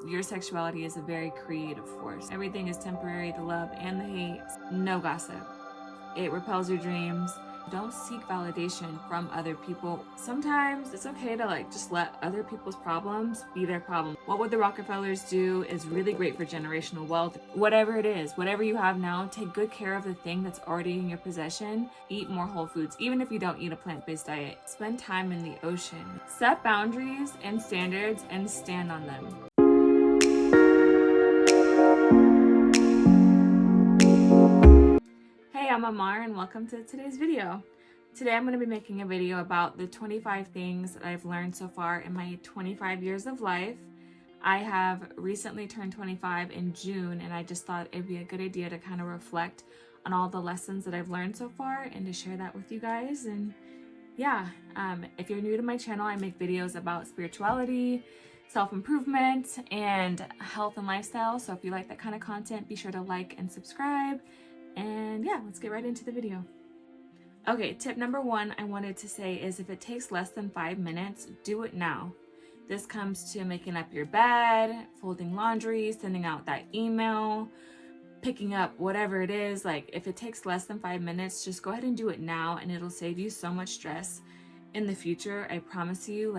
your sexuality is a very creative force. Everything is temporary, the love and the hate. No gossip. It repels your dreams. Don't seek validation from other people. Sometimes it's okay to just let other people's problems be their problem. What would the Rockefellers do is really great for generational wealth. Whatever it is, whatever you have now, take good care of the thing that's already in your possession. Eat more whole foods, even if you don't eat a plant-based diet. Spend time in the ocean. Set boundaries and standards and stand on them. Hey, I'm Amar and welcome to today's video. Today I'm going to be making a video about the 25 things that I've learned so far in my 25 years of life. I have recently turned 25 in June, and I just thought it'd be a good idea to kind of reflect on all the lessons that I've learned so far and to share that with you guys. And yeah, if you're new to my channel, I make videos about spirituality, self-improvement, and health and lifestyle. So if you like that kind of content, be sure to like and subscribe. And yeah, let's get right into the video. Okay, tip number one I wanted to say is if it takes less than 5 minutes, do it now. This comes to making up your bed, folding laundry, sending out that email, picking up whatever it is. If it takes less than 5 minutes, just go ahead and do it now, and it'll save you so much stress in the future. I promise you,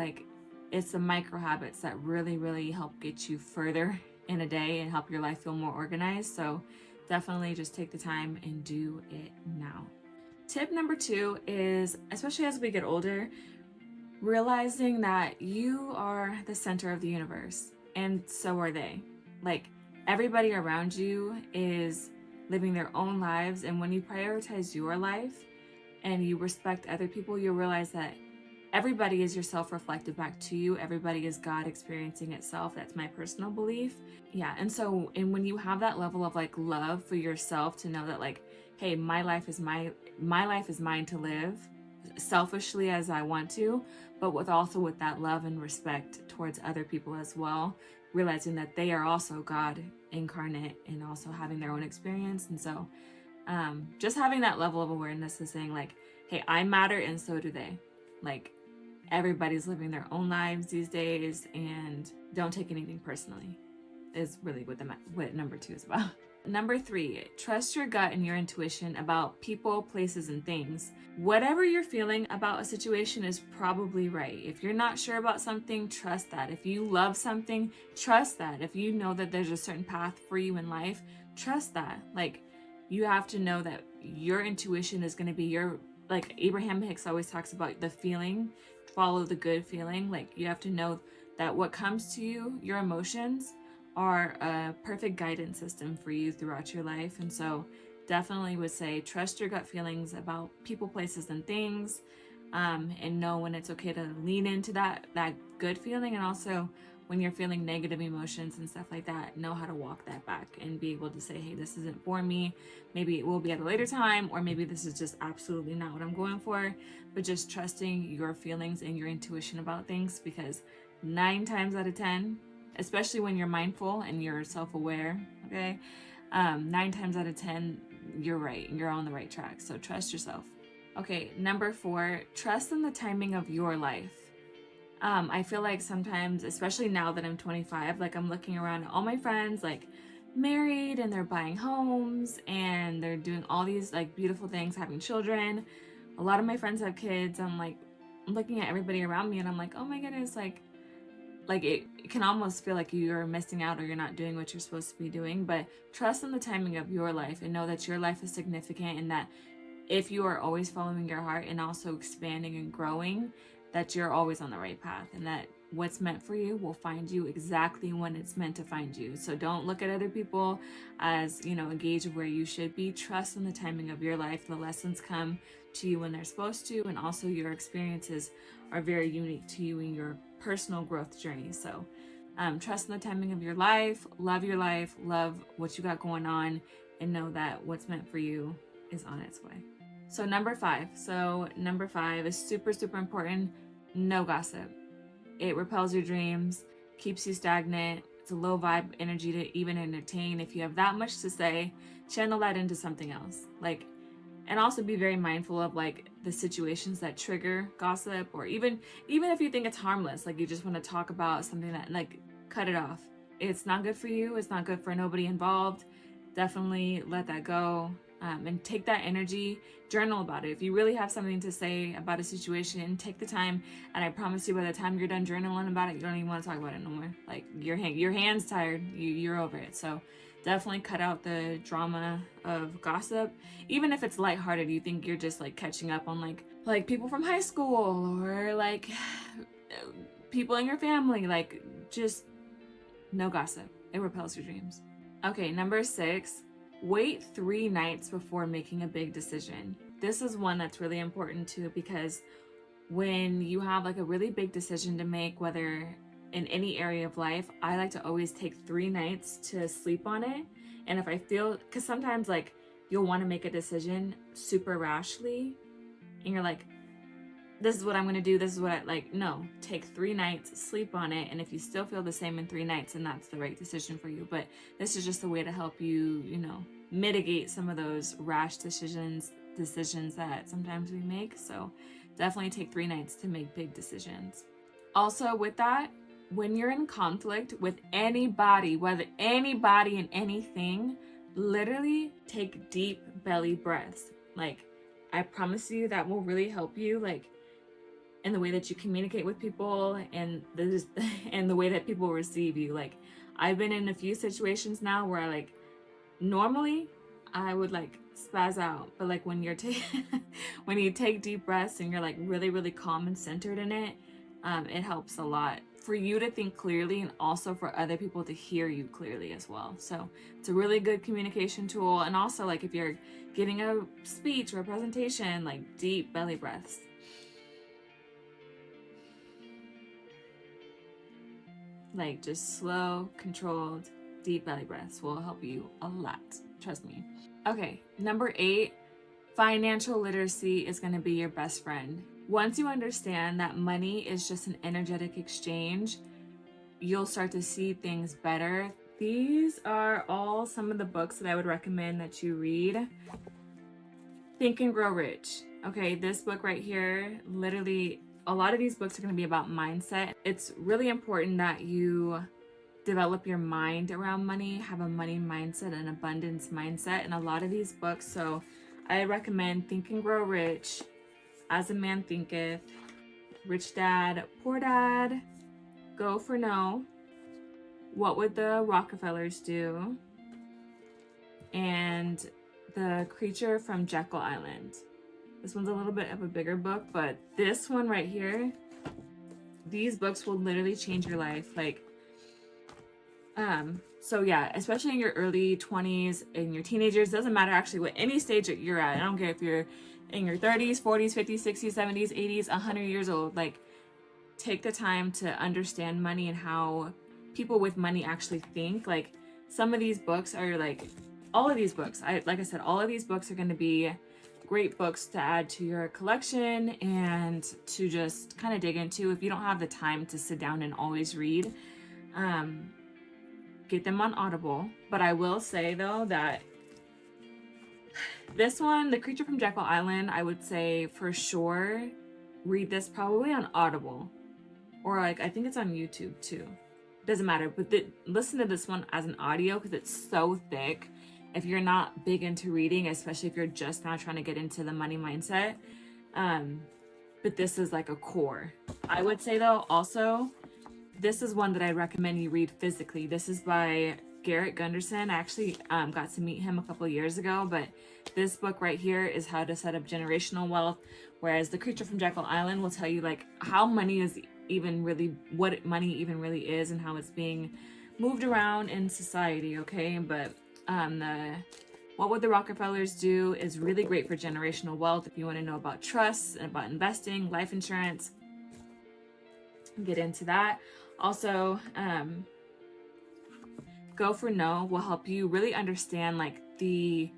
it's the micro habits that really help get you further in a day and help your life feel more organized. So definitely just take the time and do it now. Tip number two is, especially as we get older, realizing that you are the center of the universe and so are they. Everybody around you is living their own lives, and when you prioritize your life and you respect other people, you'll realize that everybody is yourself reflected back to you. Everybody is God experiencing itself. That's my personal belief. Yeah, and when you have that level of love for yourself, to know that hey, my life is mine to live selfishly as I want to, but with that love and respect towards other people as well, realizing that they are also God incarnate and also having their own experience. And so just having that level of awareness and saying hey, I matter and so do they. Everybody's living their own lives these days, and don't take anything personally is really what number two is about. Number three, trust your gut and your intuition about people, places, and things. Whatever you're feeling about a situation is probably right. If you're not sure about something, trust that. If you love something, trust that. If you know that there's a certain path for you in life, trust that. You have to know that your intuition is going to be your, Abraham Hicks always talks about the feeling, follow the good feeling. You have to know that what comes to you, your emotions, are a perfect guidance system for you throughout your life. And so definitely would say trust your gut feelings about people, places, and things, and know when it's okay to lean into that good feeling, and also when you're feeling negative emotions and stuff like that, know how to walk that back and be able to say, hey, this isn't for me. Maybe it will be at a later time, or maybe this is just absolutely not what I'm going for. But just trusting your feelings and your intuition about things, because 9 times out of 10, especially when you're mindful and you're self-aware, okay, 9 times out of 10, you're right and you're on the right track. So trust yourself. Okay, number 4, trust in the timing of your life. I feel sometimes, especially now that I'm 25, I'm looking around at all my friends married, and they're buying homes, and they're doing all these beautiful things, having children. A lot of my friends have kids. I'm looking at everybody around me, and I'm oh my goodness, it can almost feel like you're missing out or you're not doing what you're supposed to be doing. But trust in the timing of your life and know that your life is significant, and that if you are always following your heart and also expanding and growing, that you're always on the right path, and that what's meant for you will find you exactly when it's meant to find you. So don't look at other people as, a gauge of where you should be. Trust in the timing of your life. The lessons come to you when they're supposed to, and also your experiences are very unique to you in your personal growth journey. So trust in the timing of your life, love what you got going on, and know that what's meant for you is on its way. So number 5 is super important. No gossip. It repels your dreams, keeps you stagnant. It's a low vibe energy to even entertain. If you have that much to say, channel that into something else. And also be very mindful of the situations that trigger gossip, or even if you think it's harmless, you just want to talk about something that cut it off. It's not good for you. It's not good for nobody involved. Definitely let that go, and take that energy, journal about it. If you really have something to say about a situation, take the time, and I promise you by the time you're done journaling about it, you don't even want to talk about it no more. Like your hand's tired, you're over it. So definitely cut out the drama of gossip. Even if it's lighthearted, you think you're just like catching up on like people from high school or like people in your family, like just no gossip. It repels your dreams. Okay, number 6, wait 3 nights before making a big decision. This is one that's really important too, because when you have like a really big decision to make, whether in any area of life, I like to always take 3 nights to sleep on it. And if I feel, because sometimes like you'll want to make a decision super rashly and you're like, this is what I'm going to do, this is what I like. No, take 3 nights, sleep on it, and if you still feel the same in 3 nights, then that's the right decision for you. But this is just a way to help you, mitigate some of those rash decisions that sometimes we make. So definitely take 3 nights to make big decisions. Also with that, when you're in conflict with anybody, whether anybody and anything, literally take deep belly breaths. Like, I promise you that will really help you, like, in the way that you communicate with people and the way that people receive you. Like, I've been in a few situations now where I like, normally I would like spaz out, but like when you're when you take deep breaths and you're like really, really calm and centered in it, it helps a lot for you to think clearly and also for other people to hear you clearly as well. So it's a really good communication tool. And also, like, if you're giving a speech or a presentation, like deep belly breaths. Like just slow, controlled, deep belly breaths will help you a lot. Trust me. Okay, number 8, financial literacy is going to be your best friend. Once you understand that money is just an energetic exchange, you'll start to see things better. These are all some of the books that I would recommend that you read. Think and Grow Rich. Okay, this book right here, literally, a lot of these books are going to be about mindset. It's really important that you develop your mind around money, have a money mindset, an abundance mindset, and a lot of these books. So I recommend Think and Grow Rich, As a Man Thinketh, Rich Dad, Poor Dad, Go for No, What Would the Rockefellers Do, and The Creature from Jekyll Island. This one's a little bit of a bigger book, but this one right here, these books will literally change your life. Like, so yeah, especially in your early 20s, in your teenagers, doesn't matter actually what any stage that you're at. I don't care if you're in your 30s, 40s, 50s, 60s, 70s, 80s, 100 years old. Like, take the time to understand money and how people with money actually think. Like, some of these books are like, all of these books, like I said, all of these books are going to be great books to add to your collection and to just kind of dig into if you don't have the time to sit down and always read. Get them on Audible. But I will say though that this one, The Creature from Jekyll Island, I would say for sure read this probably on Audible, or like I think it's on YouTube too. Doesn't matter, but listen to this one as an audio because it's so thick. If you're not big into reading, especially if you're just now trying to get into the money mindset, but this is like a core. I would say though, also, this is one that I recommend you read physically. This is by Garrett Gunderson. I actually got to meet him a couple years ago, but this book right here is How to Set Up Generational Wealth, whereas The Creature from Jekyll Island will tell you like how money is even really, what money even really is and how it's being moved around in society, okay? But the What Would the Rockefellers Do is really great for generational wealth if you want to know about trusts and about investing, life insurance. Get into that. Also, Go for No will help you really understand like the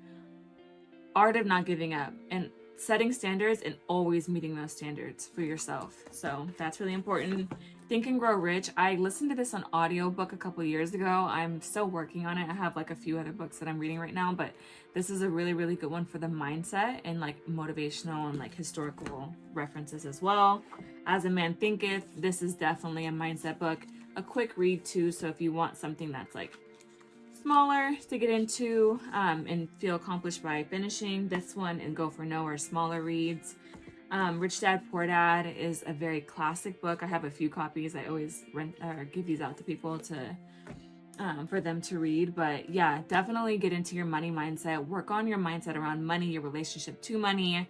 art of not giving up and setting standards and always meeting those standards for yourself. So that's really important. Think and Grow Rich. I listened to this on audiobook a couple years ago. I'm still working on it. I have like a few other books that I'm reading right now, but this is a really, really good one for the mindset and like motivational and like historical references as well. As a Man Thinketh, this is definitely a mindset book. a quick read too. So if you want something that's like smaller to get into and feel accomplished by finishing this one, and Go for No or smaller reads. Rich Dad Poor Dad is a very classic book. I have a few copies. I always rent or give these out to people to for them to read. But yeah, definitely get into your money mindset. Work on your mindset around money, your relationship to money.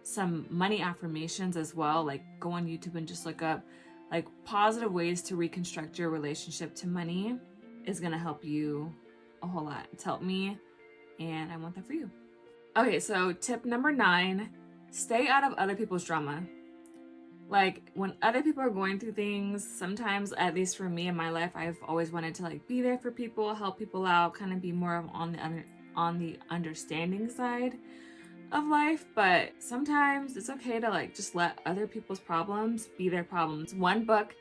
Some money affirmations as well. Like go on YouTube and just look up like positive ways to reconstruct your relationship to money. Is going to help you a whole lot. It's helped me, and I want that for you. Okay, so tip number 9, stay out of other people's drama. Like when other people are going through things, sometimes, at least for me in my life, I've always wanted to like be there for people, help people out, kind of be more on the understanding side of life. But sometimes it's okay to like just let other people's problems be their problems. One book,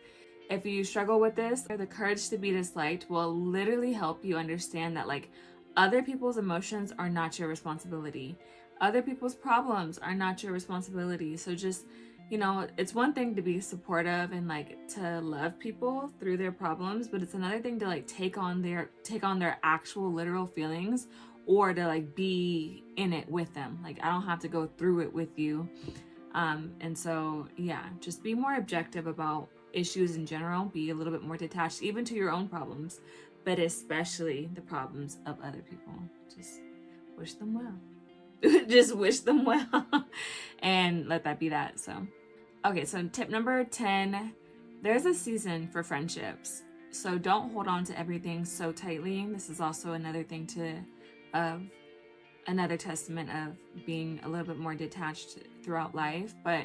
if you struggle with this, The Courage to Be Disliked, will literally help you understand that like other people's emotions are not your responsibility. Other people's problems are not your responsibility. So just, you know, it's one thing to be supportive and like to love people through their problems, but it's another thing to like take on their actual literal feelings, or to like be in it with them. Like I don't have to go through it with you. And so yeah, just be more objective about issues in general. Be a little bit more detached even to your own problems, but especially the problems of other people. Just wish them well. Just wish them well and let that be that. So okay, so tip number 10, there's a season for friendships. So don't hold on to everything so tightly. This is also another thing another testament of being a little bit more detached throughout life. But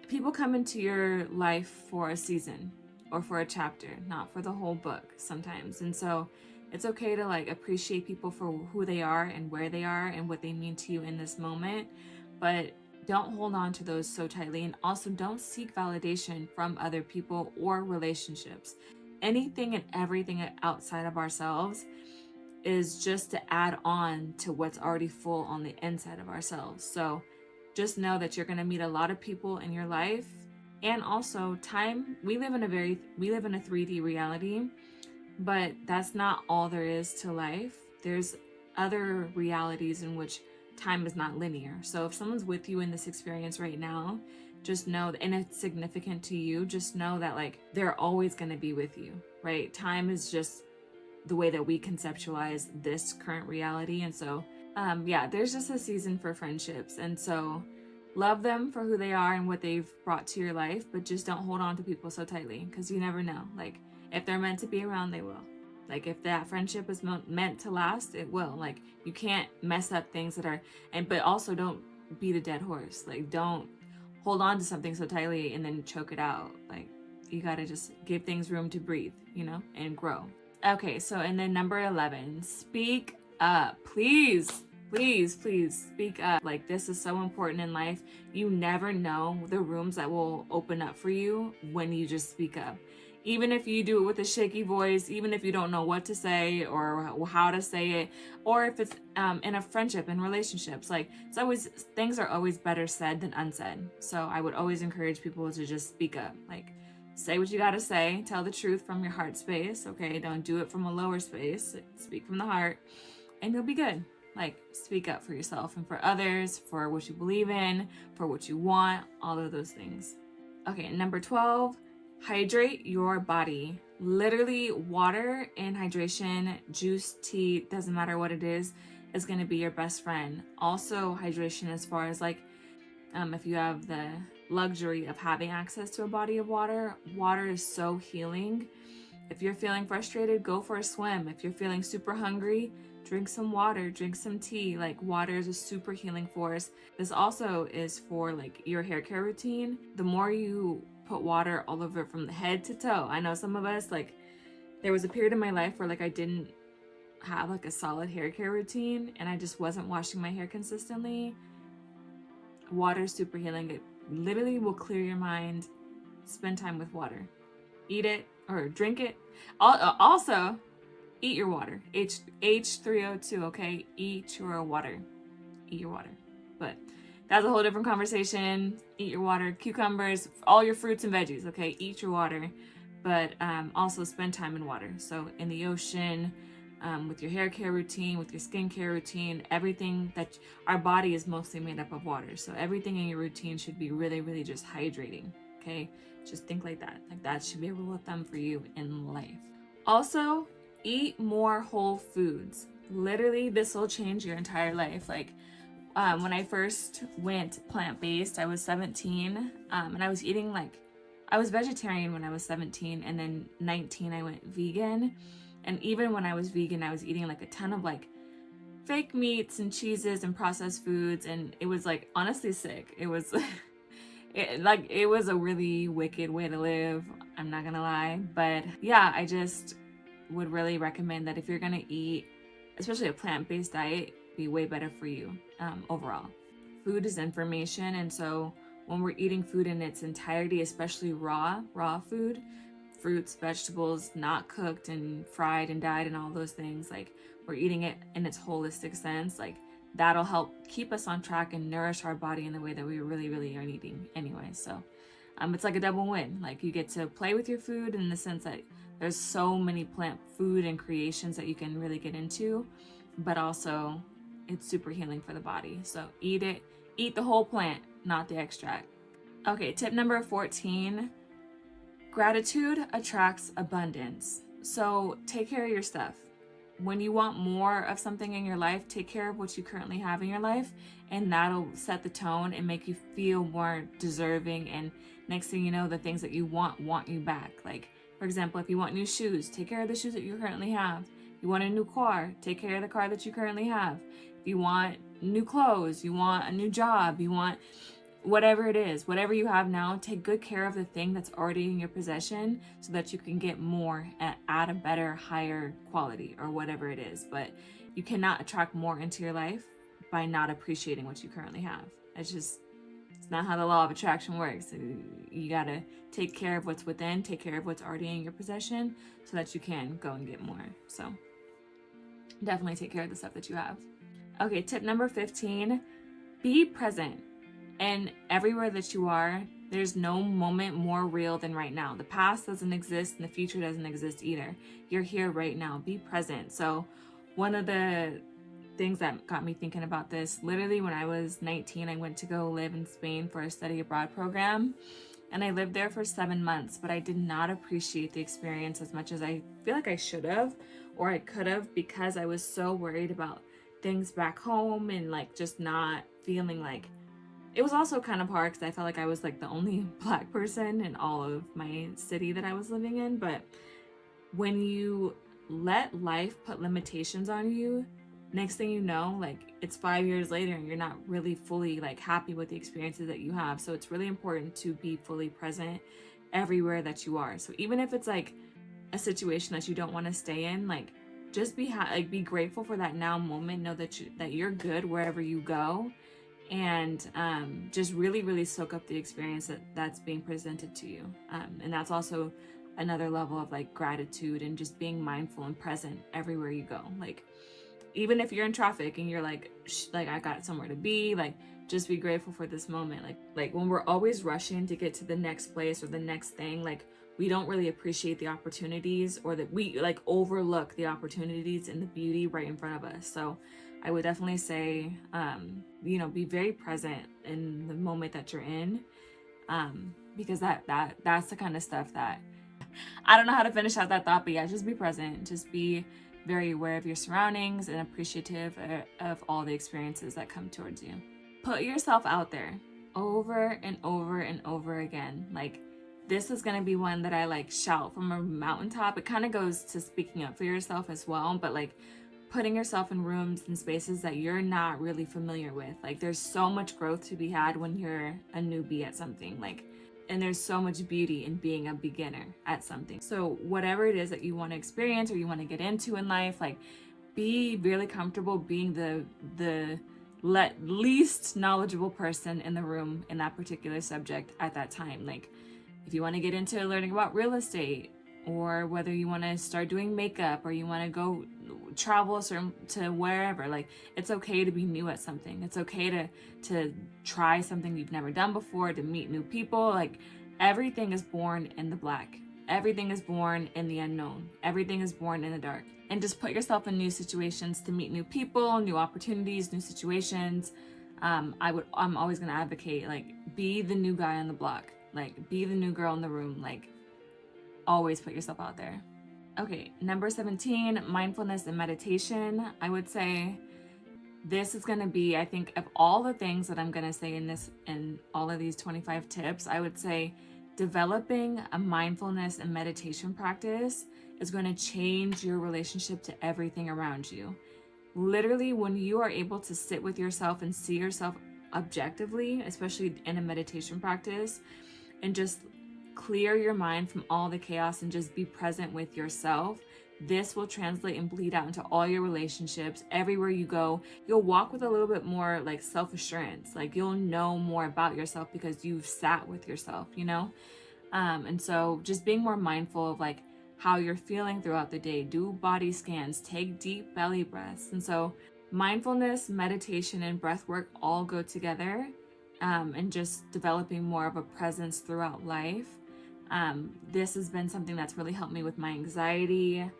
people come into your life for a season or for a chapter, not for the whole book sometimes. And so it's okay to like appreciate people for who they are and where they are and what they mean to you in this moment. But don't hold on to those so tightly. And also don't seek validation from other people or relationships. Anything and everything outside of ourselves is just to add on to what's already full on the inside of ourselves. So just know that you're going to meet a lot of people in your life. And also time, we live in a 3D reality, but that's not all there is to life. There's other realities in which time is not linear. So if someone's with you in this experience right now, just know, and it's significant to you, just know that like they're always going to be with you, right? Time is just the way that we conceptualize this current reality. And so yeah, there's just a season for friendships. And so love them for who they are and what they've brought to your life, but just don't hold on to people so tightly, because you never know. Like if they're meant to be around, they will. Like if that friendship is meant to last, it will. Like you can't mess up things that are, but also don't beat a dead horse. Like don't hold on to something so tightly and then choke it out. Like you gotta just give things room to breathe, you know, and grow. Okay, so and then number 11, speak up. Please speak up. Like this is so important in life. You never know the rooms that will open up for you when you just speak up. Even if you do it with a shaky voice, even if you don't know what to say or how to say it, or if it's in a friendship and relationships, like things are always better said than unsaid. So I would always encourage people to just speak up. Like say what you gotta say, tell the truth from your heart space, okay? Don't do it from a lower space. Speak from the heart and you'll be good. Like speak up for yourself and for others, for what you believe in, for what you want, all of those things. Okay, number 12, hydrate your body. Literally water and hydration, juice, tea, doesn't matter what it is going to be your best friend. Also hydration as far as like, if you have the luxury of having access to a body of water, water is so healing. If you're feeling frustrated, go for a swim. If you're feeling super hungry, drink some water, drink some tea. Like water is a super healing force. This also is for like your hair care routine. The more you put water all over from the head to toe. I know some of us, like there was a period in my life where like I didn't have like a solid hair care routine and I just wasn't washing my hair consistently. Water is super healing. It literally will clear your mind. Spend time with water. Eat it or drink it. Also, eat your water. H3O2, okay? Eat your water. Eat your water. But that's a whole different conversation. Eat your water, cucumbers, all your fruits and veggies, okay? Eat your water, but also spend time in water. So in the ocean, with your hair care routine, with your skincare routine, everything that our body is mostly made up of water. So everything in your routine should be really, really just hydrating, okay? Just think like that. Like that should be a rule of thumb for you in life. Also, eat more whole foods. Literally, this will change your entire life. Like when I first went plant-based, I was 17, and I was eating I was vegetarian when I was 17, and then 19 I went vegan. And even when I was vegan, I was eating like a ton of like fake meats and cheeses and processed foods, and it was like honestly sick. It was it was a really wicked way to live, I'm not gonna lie. But yeah, I just would really recommend that if you're gonna eat, especially a plant-based diet, be way better for you overall. Food is information, and so when we're eating food in its entirety, especially raw food, fruits, vegetables, not cooked and fried and dyed and all those things, like we're eating it in its holistic sense, like that'll help keep us on track and nourish our body in the way that we really, really are needing anyway. So it's like a double win. Like you get to play with your food in the sense that there's so many plant food and creations that you can really get into, but also it's super healing for the body. So eat the whole plant, not the extract. Okay, tip number 14, gratitude attracts abundance. So take care of your stuff. When you want more of something in your life, take care of what you currently have in your life, and that'll set the tone and make you feel more deserving. And next thing you know, the things that you want you back. Like, for example, if you want new shoes, take care of the shoes that you currently have. If you want a new car, take care of the car that you currently have. If you want new clothes, you want a new job, you want whatever it is, whatever you have now, take good care of the thing that's already in your possession so that you can get more at a better, higher quality or whatever it is. But you cannot attract more into your life by not appreciating what you currently have. It's not how the law of attraction works. You gotta take care of what's within, take care of what's already in your possession so that you can go and get more. So definitely take care of the stuff that you have. Okay, tip number 15, be present. And everywhere that you are, there's no moment more real than right now. The past doesn't exist and the future doesn't exist either. You're here right now. Be present. So one of the things that got me thinking about this, literally when I was 19, I went to go live in Spain for a study abroad program. And I lived there for 7 months, but I did not appreciate the experience as much as I feel like I should have or I could have, because I was so worried about things back home and like just not feeling like. It was also kind of hard because I felt like I was like the only Black person in all of my city that I was living in. But when you let life put limitations on you, next thing you know, like it's 5 years later and you're not really fully like happy with the experiences that you have. So it's really important to be fully present everywhere that you are. So even if it's like a situation that you don't want to stay in, like just be grateful for that now moment. Know that you're good wherever you go. And just really, really soak up the experience that's being presented to you. And that's also another level of like gratitude and just being mindful and present everywhere you go. Like, even if you're in traffic and you're like I got somewhere to be, like, just be grateful for this moment. Like when we're always rushing to get to the next place or the next thing, like we don't really appreciate the opportunities, or that we like overlook the opportunities and the beauty right in front of us. So I would definitely say, be very present in the moment that you're in, because that's the kind of stuff that, I don't know how to finish out that thought, but yeah, just be present. Just be very aware of your surroundings and appreciative of all the experiences that come towards you. Put yourself out there over and over and over again. Like, this is going to be one that I like shout from a mountaintop. It kind of goes to speaking up for yourself as well, but like putting yourself in rooms and spaces that you're not really familiar with. Like, there's so much growth to be had when you're a newbie at something, like, and there's so much beauty in being a beginner at something. So whatever it is that you want to experience or you want to get into in life, like, be really comfortable being the least knowledgeable person in the room in that particular subject at that time. Like, if you want to get into learning about real estate, or whether you want to start doing makeup, or you want to go travel to wherever. Like, it's okay to be new at something. It's okay to try something you've never done before, to meet new people. Like, everything is born in the black. Everything is born in the unknown. Everything is born in the dark. And just put yourself in new situations to meet new people, new opportunities, new situations. I'm always going to advocate, like, be the new guy on the block. Like, be the new girl in the room. Like, always put yourself out there. Okay, number 17, mindfulness and meditation. I would say this is going to be, I think, of all the things that I'm going to say in all of these 25 tips, I would say developing a mindfulness and meditation practice is going to change your relationship to everything around you. Literally, when you are able to sit with yourself and see yourself objectively, especially in a meditation practice, and just clear your mind from all the chaos and just be present with yourself, this will translate and bleed out into all your relationships. Everywhere you go, you'll walk with a little bit more like self-assurance. Like, you'll know more about yourself because you've sat with yourself, you know? And so just being more mindful of like how you're feeling throughout the day. Do body scans, take deep belly breaths. And so mindfulness, meditation, and breath work all go together, and just developing more of a presence throughout life. This has been something that's really helped me with my anxiety,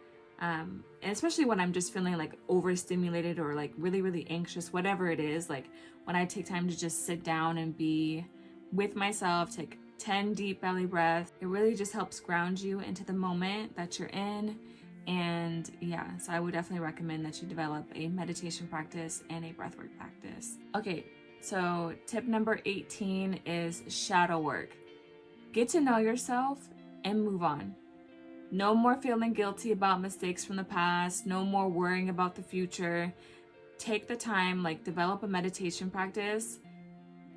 and especially when I'm just feeling like overstimulated or like really, really anxious, whatever it is. Like, when I take time to just sit down and be with myself, take 10 deep belly breaths, it really just helps ground you into the moment that you're in. And yeah, so I would definitely recommend that you develop a meditation practice and a breathwork practice. Okay, so tip number 18 is shadow work. Get to know yourself and move on. No more feeling guilty about mistakes from the past. No more worrying about the future. Take the time, like, develop a meditation practice.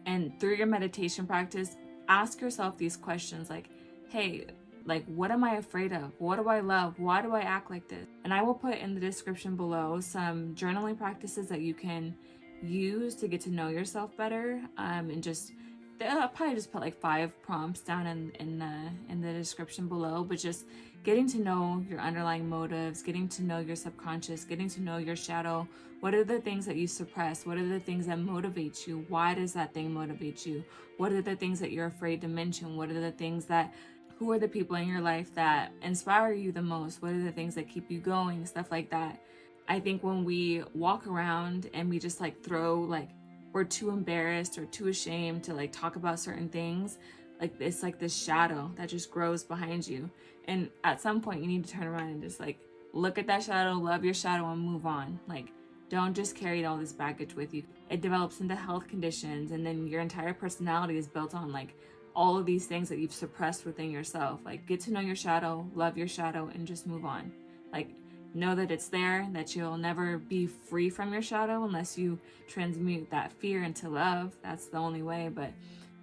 And through your meditation practice, ask yourself these questions like, hey, like, what am I afraid of? What do I love? Why do I act like this? And I will put in the description below some journaling practices that you can use to get to know yourself better. And just, I'll probably just put like 5 prompts down in the description below, but just getting to know your underlying motives, getting to know your subconscious, getting to know your shadow. What are the things that you suppress? What are the things that motivate you? Why does that thing motivate you? What are the things that you're afraid to mention? What are the things that, who are the people in your life that inspire you the most? What are the things that keep you going? Stuff like that. I think when we walk around and we just like we're too embarrassed or too ashamed to like talk about certain things, like it's like this shadow that just grows behind you. And at some point you need to turn around and just like look at that shadow, love your shadow, and move on. Like, don't just carry all this baggage with you. It develops into health conditions, and then your entire personality is built on like all of these things that you've suppressed within yourself. Like, get to know your shadow, love your shadow, and just move on. Like, know that it's there, that you'll never be free from your shadow unless you transmute that fear into love. That's the only way. But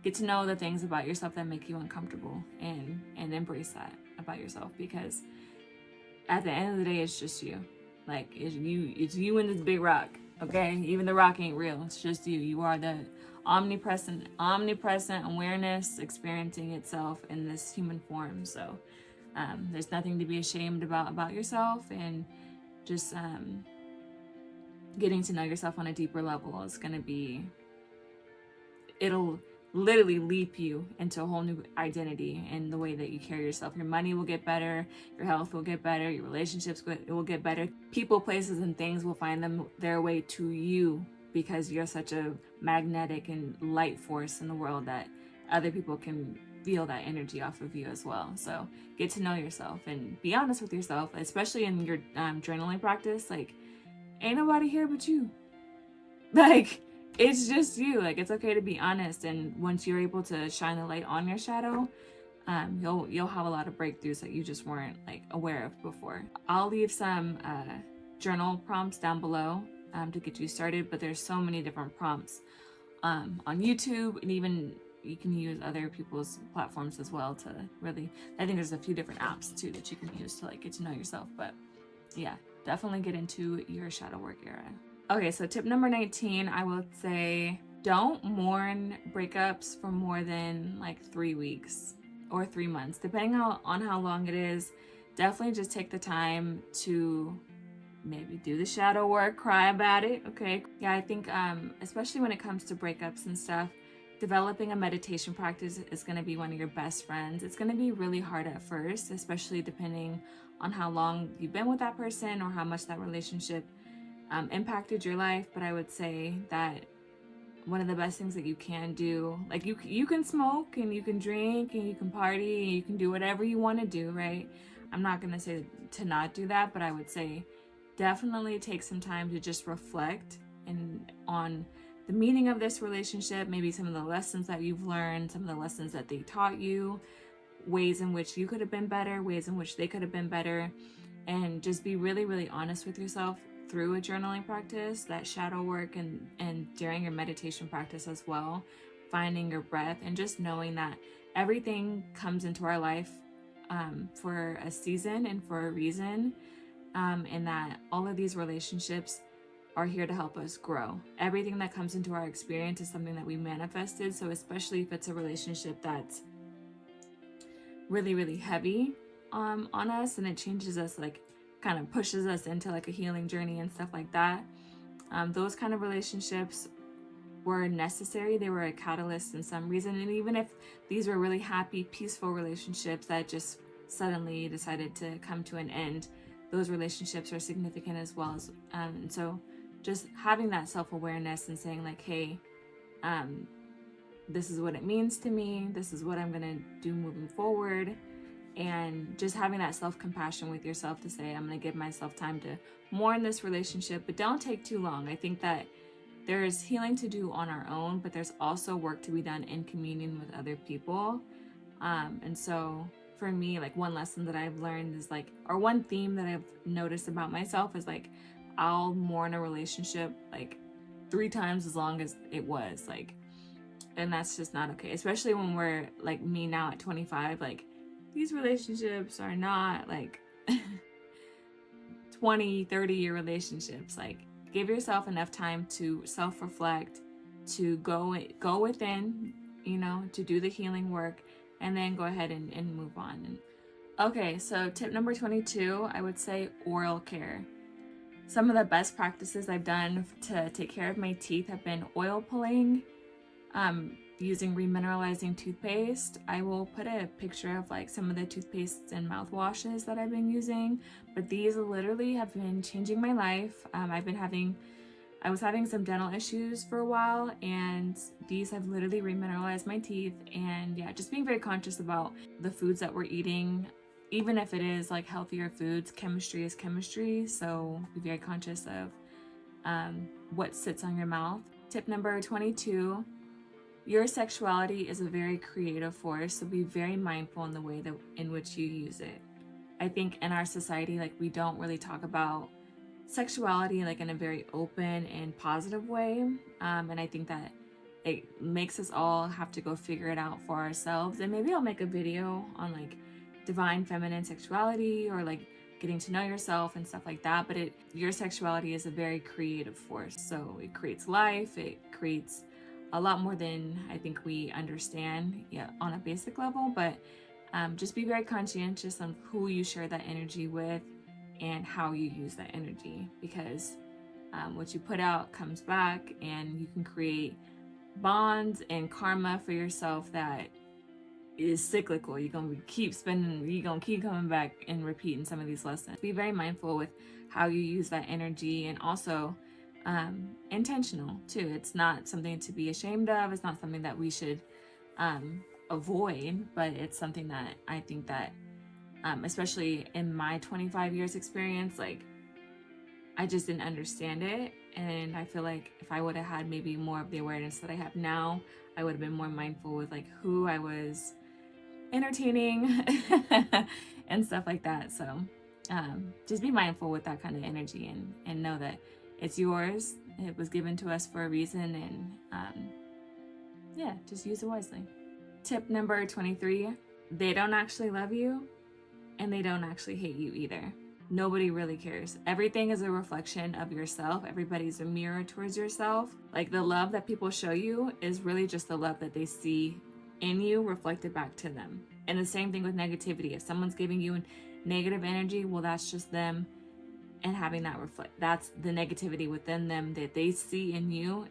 get to know the things about yourself that make you uncomfortable, and embrace that about yourself, because at the end of the day, it's just you. Like, it's you and this big rock. Okay, even the rock ain't real. It's just you. You are the omnipresent awareness experiencing itself in this human form. So there's nothing to be ashamed about yourself, and just getting to know yourself on a deeper level is going to be, it'll literally leap you into a whole new identity in the way that you carry yourself. Your money will get better, your health will get better, your relationships will get better. People, places, and things will find their way to you, because you're such a magnetic and light force in the world that other people can feel that energy off of you as well. So get to know yourself and be honest with yourself, especially in your journaling practice. Like, ain't nobody here but you. Like, it's just you. Like, it's okay to be honest. And once you're able to shine the light on your shadow, you'll have a lot of breakthroughs that you just weren't like aware of before. I'll leave some journal prompts down below to get you started, but there's so many different prompts on YouTube, and even you can use other people's platforms as well to really, I think there's a few different apps too that you can use to like get to know yourself. But yeah, definitely get into your shadow work era. Okay, so tip number 19, I would say don't mourn breakups for more than like 3 weeks or 3 months, depending on how long it is. Definitely just take the time to maybe do the shadow work, cry about it. Okay. Yeah, I think especially when it comes to breakups and stuff, developing a meditation practice is going to be one of your best friends. It's going to be really hard at first, especially depending on how long you've been with that person or how much that relationship impacted your life. But I would say that one of the best things that you can do, like you can smoke and you can drink and you can party and you can do whatever you want to do, right? I'm not going to say to not do that, but I would say definitely take some time to just reflect and on the meaning of this relationship, maybe some of the lessons that you've learned, some of the lessons that they taught you, ways in which you could have been better, ways in which they could have been better, and just be really, really honest with yourself through a journaling practice, that shadow work, and during your meditation practice as well, finding your breath and just knowing that everything comes into our life for a season and for a reason, and that all of these relationships are here to help us grow. Everything that comes into our experience is something that we manifested. So especially if it's a relationship that's really, really heavy on us, and it changes us, like kind of pushes us into like a healing journey and stuff like that, those kind of relationships were necessary. They were a catalyst in some reason. And even if these were really happy, peaceful relationships that just suddenly decided to come to an end, those relationships are significant as well. And so just having that self-awareness and saying like, hey, this is what it means to me, this is what I'm gonna do moving forward, and just having that self-compassion with yourself to say, I'm gonna give myself time to mourn this relationship, but don't take too long. I think that there's healing to do on our own, but there's also work to be done in communion with other people. And so for me, like one lesson that I've learned is like, or one theme that I've noticed about myself is like, I'll mourn a relationship like 3 times as long as it was, like, and that's just not okay. Especially when we're like me now at 25, like these relationships are not like 20-30 year relationships. Like give yourself enough time to self-reflect, to go within, you know, to do the healing work, and then go ahead and move on. Okay, so tip number 22, I would say oral care. Some of the best practices I've done to take care of my teeth have been oil pulling, using remineralizing toothpaste. I will put a picture of like some of the toothpastes and mouthwashes that I've been using, but these literally have been changing my life. I was having some dental issues for a while, and these have literally remineralized my teeth. And yeah, just being very conscious about the foods that we're eating, even if it is like healthier foods. Chemistry is chemistry, so be very conscious of what sits on your mouth. Tip number 22, your sexuality is a very creative force, so be very mindful in the way in which you use it. I think in our society, like we don't really talk about sexuality like in a very open and positive way, and I think that it makes us all have to go figure it out for ourselves. And maybe I'll make a video on like divine feminine sexuality or like getting to know yourself and stuff like that, but your sexuality is a very creative force, so it creates life, it creates a lot more than I think we understand, yeah, on a basic level. But just be very conscientious on who you share that energy with and how you use that energy, because what you put out comes back, and you can create bonds and karma for yourself that is cyclical. You're gonna keep coming back and repeating some of these lessons. Be very mindful with how you use that energy, and also intentional too. It's not something to be ashamed of. It's not something that we should avoid, but it's something that I think that especially in my 25 years experience, like I just didn't understand it. And I feel like if I would have had maybe more of the awareness that I have now, I would have been more mindful with like who I was entertaining and stuff like that. So just be mindful with that kind of energy, and know that it's yours. It was given to us for a reason, and yeah, just use it wisely. Tip number 23, they don't actually love you, and they don't actually hate you either. Nobody really cares. Everything is a reflection of yourself. Everybody's a mirror towards yourself. Like the love that people show you is really just the love that they see in you reflected back to them. And the same thing with negativity. If someone's giving you negative energy, well, that's just them and having that reflect, that's the negativity within them that they see in you,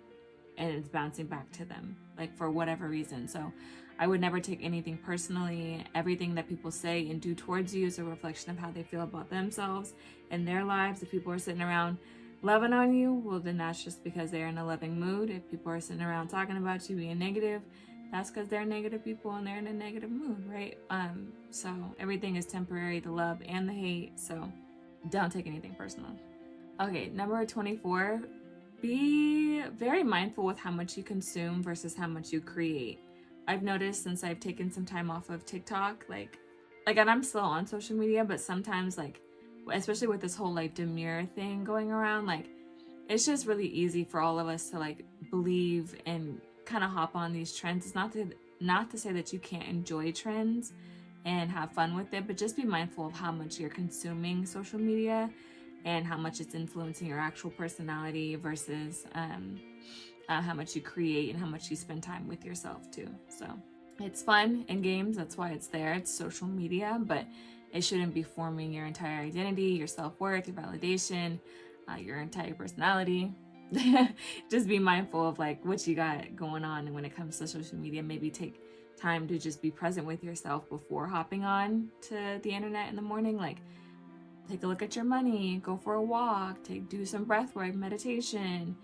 and it's bouncing back to them, like for whatever reason. So I would never take anything personally. Everything that people say and do towards you is a reflection of how they feel about themselves and their lives. If people are sitting around loving on you, well, then that's just because they're in a loving mood. If people are sitting around talking about you being negative, that's because they're negative people and they're in a negative mood, right? So everything is temporary, the love and the hate. So don't take anything personal. Okay, number 24, be very mindful with how much you consume versus how much you create. I've noticed since I've taken some time off of TikTok, and I'm still on social media, but sometimes, like, especially with this whole like demure thing going around, like, it's just really easy for all of us to like believe and kind of hop on these trends. It's not to say that you can't enjoy trends and have fun with it, but just be mindful of how much you're consuming social media and how much it's influencing your actual personality versus how much you create and how much you spend time with yourself too. So it's fun and games, that's why it's there. It's social media, but it shouldn't be forming your entire identity, your self-worth, your validation, your entire personality. Just be mindful of like what you got going on, and when it comes to social media, maybe take time to just be present with yourself before hopping on to the internet in the morning. Like, take a look at your money, go for a walk, do some breathwork, meditation,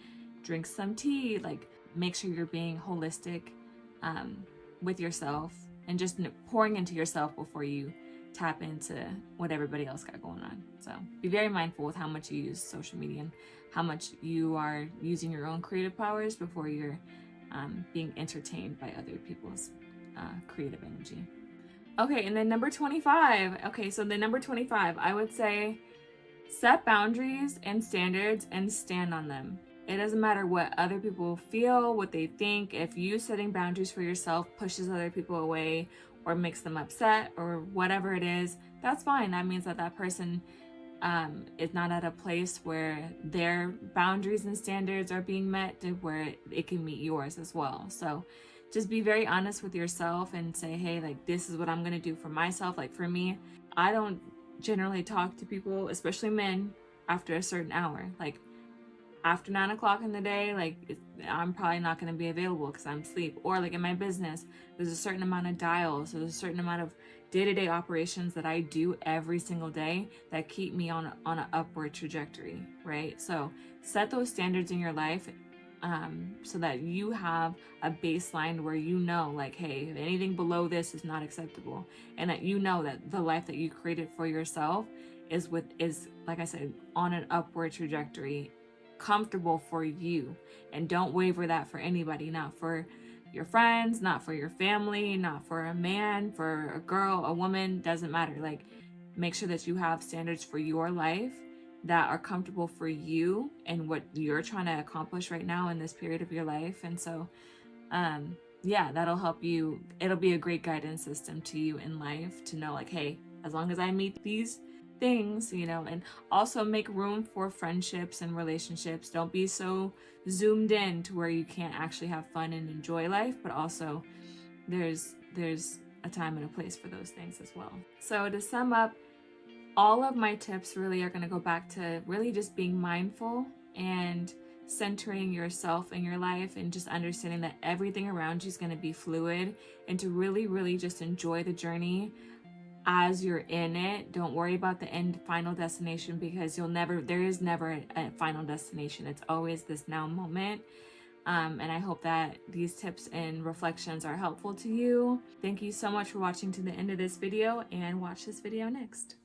drink some tea. Like, make sure you're being holistic with yourself and just pouring into yourself before you tap into what everybody else got going on. So be very mindful with how much you use social media and how much you are using your own creative powers before you're being entertained by other people's creative energy. Okay, and then number 25. Okay, so the number 25, I would say set boundaries and standards and stand on them. It doesn't matter what other people feel, what they think. If you setting boundaries for yourself pushes other people away or makes them upset or whatever it is, that's fine. That means that that person is not at a place where their boundaries and standards are being met to where it can meet yours as well. So just be very honest with yourself and say, hey, like, this is what I'm going to do for myself. Like, for me, I don't generally talk to people, especially men, after a certain hour. Like, after 9 o'clock in the day, like, I'm probably not going to be available because I'm asleep. Or like in my business, there's a certain amount of dials, so there's a certain amount of day-to-day operations that I do every single day that keep me on an upward trajectory, right? So set those standards in your life so that you have a baseline where you know, like, hey, if anything below this is not acceptable, and that you know that the life that you created for yourself is like I said, on an upward trajectory, comfortable for you. And don't waver that for anybody, not for your friends, not for your family, not for a man, for a girl, a woman, doesn't matter. Like, make sure that you have standards for your life that are comfortable for you and what you're trying to accomplish right now in this period of your life. And so yeah, that'll help you. It'll be a great guidance system to you in life to know, like, hey, as long as I meet these things, you know. And also make room for friendships and relationships. Don't be so zoomed in to where you can't actually have fun and enjoy life, but also there's a time and a place for those things as well. So to sum up, all of my tips really are going to go back to really just being mindful and centering yourself in your life and just understanding that everything around you is going to be fluid, and to really just enjoy the journey as you're in it. Don't worry about the final destination, because there is never a final destination. It's always this now moment. And I hope that these tips and reflections are helpful to you. Thank you so much for watching to the end of this video, and watch this video next.